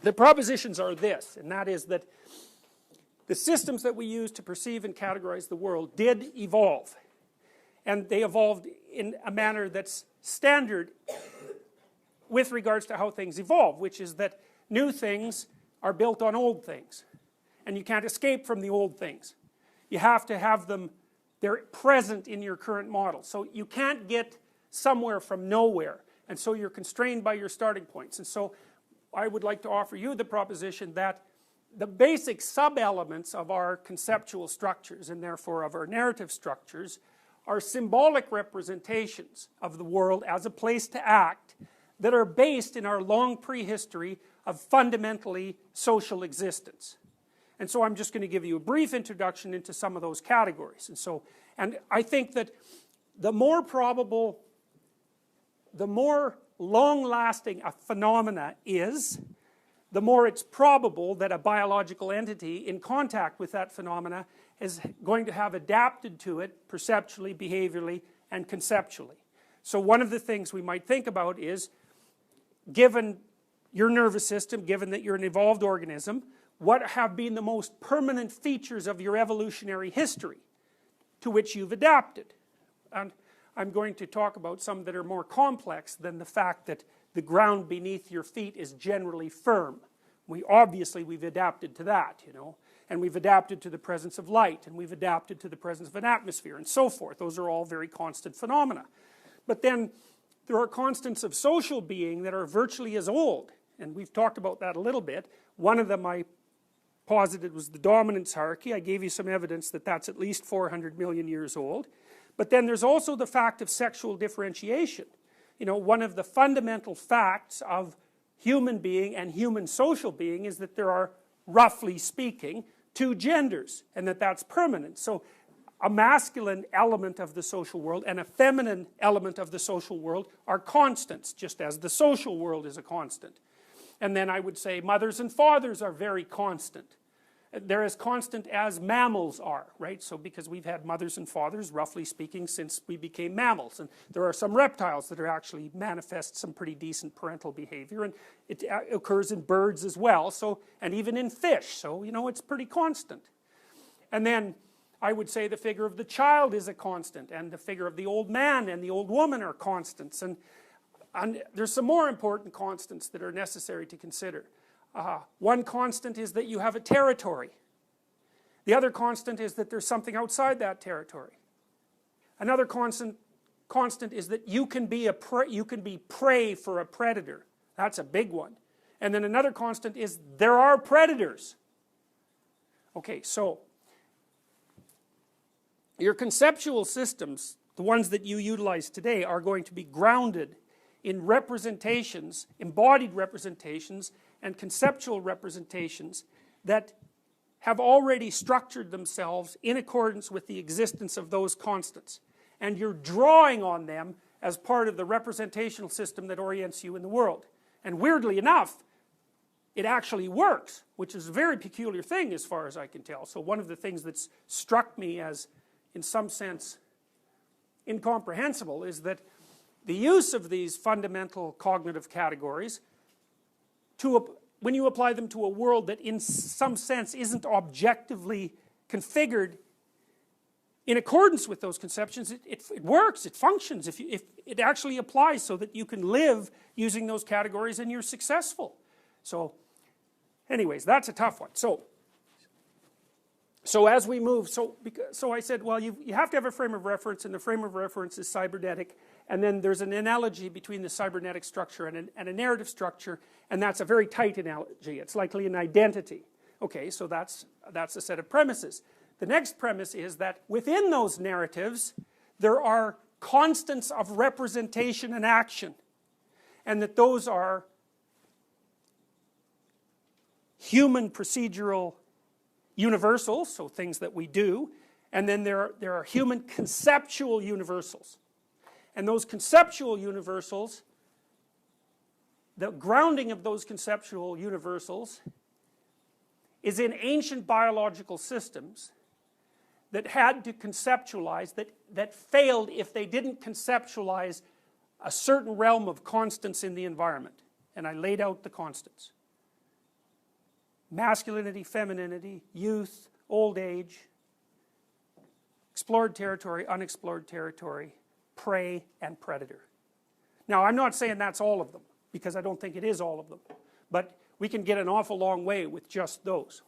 The propositions are this, and that is that the systems that we use to perceive and categorize the world did evolve. And they evolved in a manner that's standard with regards to how things evolve, which is that new things are built on old things. And you can't escape from the old things. You have to have them, they're present in your current model. So you can't get somewhere from nowhere. And so you're constrained by your starting points. And so I would like to offer you the proposition that the basic sub-elements of our conceptual structures, and therefore of our narrative structures, are symbolic representations of the world as a place to act that are based in our long prehistory of fundamentally social existence. And so I'm just going to give you a brief introduction into some of those categories. And I think that the more probable, the more long-lasting a phenomena is, the more it's probable that a biological entity in contact with that phenomena is going to have adapted to it perceptually, behaviorally, and conceptually. So one of the things we might think about is, given your nervous system, given that you're an evolved organism, what have been the most permanent features of your evolutionary history to which you've adapted? And I'm going to talk about some that are more complex than the fact that the ground beneath your feet is generally firm. Obviously we've adapted to that, you know, and we've adapted to the presence of light, and we've adapted to the presence of an atmosphere, and so forth. Those are all very constant phenomena. But then there are constants of social being that are virtually as old, and we've talked about that a little bit. One of them I posited was the dominance hierarchy. I gave you some evidence that that's at least 400 million years old. But then there's also the fact of sexual differentiation. You know, one of the fundamental facts of human being and human social being is that there are, roughly speaking, two genders, and that that's permanent. So a masculine element of the social world and a feminine element of the social world are constants, just as the social world is a constant. And then I would say mothers and fathers are very constant. They're as constant as mammals are, right? So because we've had mothers and fathers, roughly speaking, since we became mammals. And there are some reptiles that are actually manifest some pretty decent parental behavior, and it occurs in birds as well, so, and even in fish, so you know it's pretty constant. And then I would say the figure of the child is a constant, and the figure of the old man and the old woman are constants, and there's some more important constants that are necessary to consider. One constant is that you have a territory. The other constant is that there's something outside that territory. Another constant is that you can be prey for a predator. That's a big one. And then another constant is there are predators. Okay, so your conceptual systems, the ones that you utilize today, are going to be grounded in representations, embodied representations, and conceptual representations that have already structured themselves in accordance with the existence of those constants. And you're drawing on them as part of the representational system that orients you in the world. And weirdly enough, it actually works, which is a very peculiar thing as far as I can tell. So one of the things that's struck me as, in some sense, incomprehensible is that the use of these fundamental cognitive categories, when you apply them to a world that in some sense isn't objectively configured in accordance with those conceptions, it works, it functions, if it actually applies so that you can live using those categories and you're successful. So anyways, that's a tough one. So as we move, so I said, well, you have to have a frame of reference, and the frame of reference is cybernetic, and then there's an analogy between the cybernetic structure and a narrative structure, and that's a very tight analogy. It's likely an identity. Okay, so that's a set of premises. The next premise is that within those narratives, there are constants of representation and action, and that those are human procedural universals, so things that we do, and then there are human conceptual universals. And those conceptual universals, the grounding of those conceptual universals is in ancient biological systems that had to conceptualize, that failed if they didn't conceptualize a certain realm of constants in the environment. And I laid out the constants. masculinity, femininity, youth, old age, explored territory, unexplored territory, prey, and predator. Now, I'm not saying that's all of them, because I don't think it is all of them, but we can get an awful long way with just those.